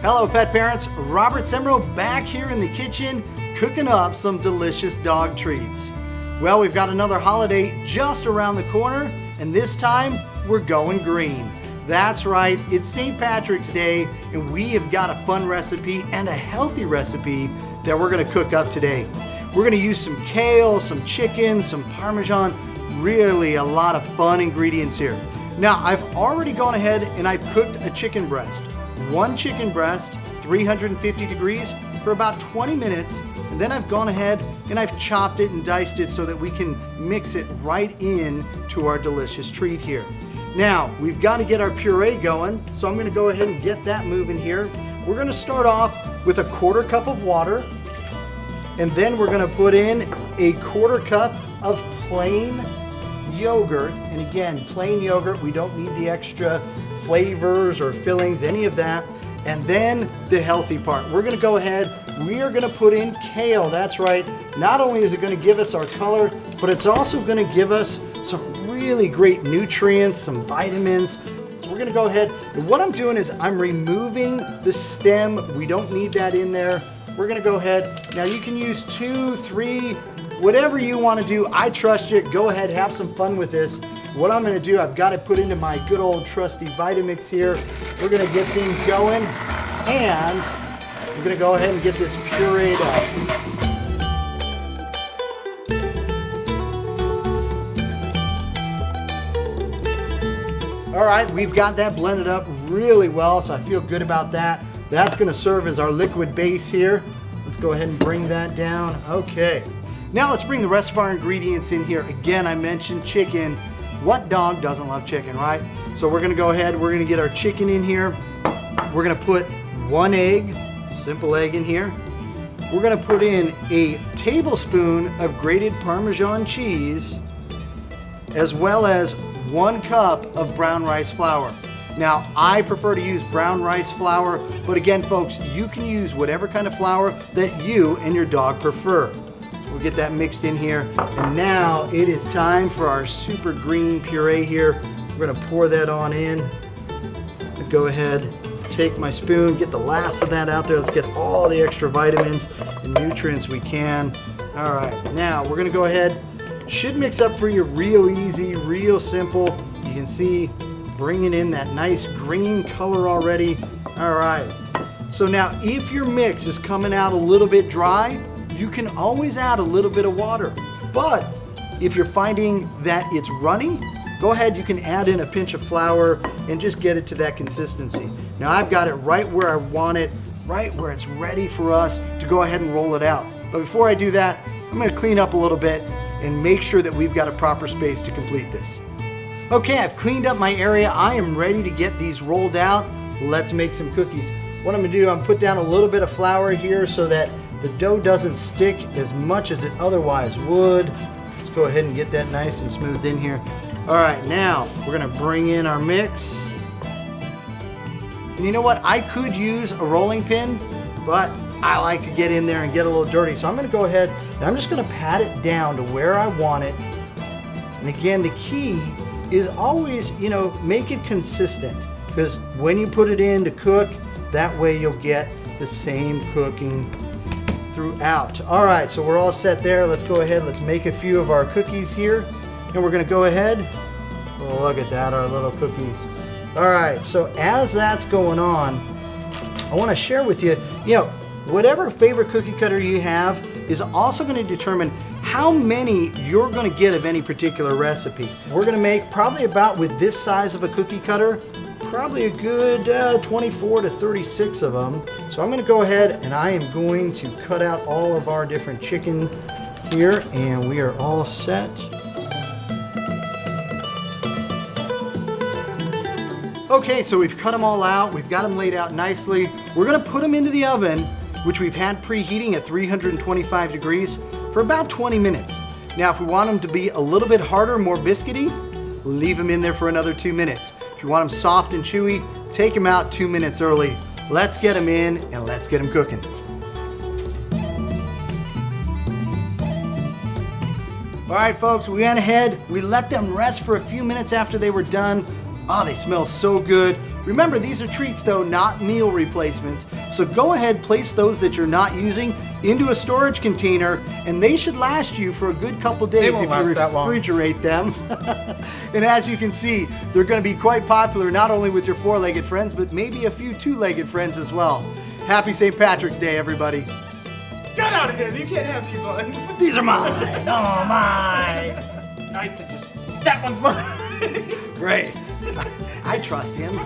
Hello pet parents, Robert Semrow back here in the kitchen cooking up some delicious dog treats. Well, we've got another holiday just around the corner, and this time we're going green. That's right, it's St. Patrick's Day, and we have got a fun recipe and a healthy recipe that we're gonna cook up today. We're gonna use some kale, some chicken, some Parmesan, really a lot of fun ingredients here. Now, I've already gone ahead and I've cooked a chicken breast. One chicken breast, 350 degrees for about 20 minutes, and then I've gone ahead and I've chopped it and diced it so that we can mix it right in to our delicious treat here. Now, we've got to get our puree going, so I'm going to go ahead and get that moving here. We're going to start off with a 1/4 cup of water, and then we're going to put in a 1/4 cup of plain yogurt. And again, plain yogurt, we don't need the extra flavors or fillings, any of that. And then the healthy part, we're gonna go ahead, we are gonna put in kale. That's right, not only is it gonna give us our color, but it's also gonna give us some really great nutrients, some vitamins. So we're gonna go ahead, and what I'm doing is I'm removing the stem. We don't need that in there. We're gonna go ahead, now you can use 2, 3, whatever you wanna do. I trust you, go ahead, have some fun with this. What I'm gonna do, I've got it put into my good old trusty Vitamix here. We're gonna get things going, and we're gonna go ahead and get this pureed up. All right, we've got that blended up really well, so I feel good about that. That's gonna serve as our liquid base here. Let's go ahead and bring that down. Okay, now let's bring the rest of our ingredients in here. Again, I mentioned chicken. What dog doesn't love chicken, right? So we're gonna go ahead, we're gonna get our chicken in here. We're gonna put 1 egg, simple egg in here. We're gonna put in a tablespoon of grated Parmesan cheese, as well as 1 cup of brown rice flour. Now, I prefer to use brown rice flour, but again, folks, you can use whatever kind of flour that you and your dog prefer. We'll get that mixed in here. And now it is time for our super green puree here. We're gonna pour that on in. I'll go ahead, take my spoon, get the last of that out there. Let's get all the extra vitamins and nutrients we can. All right, now we're gonna go ahead. Should mix up for you real easy, real simple. You can see bringing in that nice green color already. All right, so now if your mix is coming out a little bit dry, you can always add a little bit of water. But if you're finding that it's runny, go ahead, you can add in a pinch of flour and just get it to that consistency. Now I've got it right where I want it, right where it's ready for us to go ahead and roll it out. But before I do that, I'm gonna clean up a little bit and make sure that we've got a proper space to complete this. Okay, I've cleaned up my area. I am ready to get these rolled out. Let's make some cookies. What I'm gonna do, I'm put down a little bit of flour here so that the dough doesn't stick as much as it otherwise would. Let's go ahead and get that nice and smoothed in here. All right, now we're gonna bring in our mix. And you know what? I could use a rolling pin, but I like to get in there and get a little dirty. So I'm gonna go ahead and I'm just gonna pat it down to where I want it. And again, the key is always, make it consistent, because when you put it in to cook, that way you'll get the same cooking throughout. All right, so we're all set there. Let's go ahead, let's make a few of our cookies here. And we're gonna go ahead, oh, look at that, our little cookies. All right, so as that's going on, I wanna share with you, whatever favorite cookie cutter you have is also gonna determine how many you're gonna get of any particular recipe. We're gonna make probably about, with this size of a cookie cutter, probably a good 24 to 36 of them. So I'm gonna go ahead and I am going to cut out all of our different chicken here, and we are all set. Okay, so we've cut them all out. We've got them laid out nicely. We're gonna put them into the oven, which we've had preheating at 325 degrees for about 20 minutes. Now, if we want them to be a little bit harder, more biscuity, leave them in there for another 2 minutes. If you want them soft and chewy, take them out 2 minutes early. Let's get them in and let's get them cooking. All right, folks, we went ahead, we let them rest for a few minutes after they were done. Oh, they smell so good. Remember, these are treats though, not meal replacements. So go ahead, place those that you're not using into a storage container, and they should last you for a good couple days if you refrigerate them. And as you can see, they're gonna be quite popular not only with your four-legged friends, but maybe a few two-legged friends as well. Happy St. Patrick's Day, everybody. Get out of here, you can't have these ones. These are mine, oh mine. That one's mine. Great, I trust him.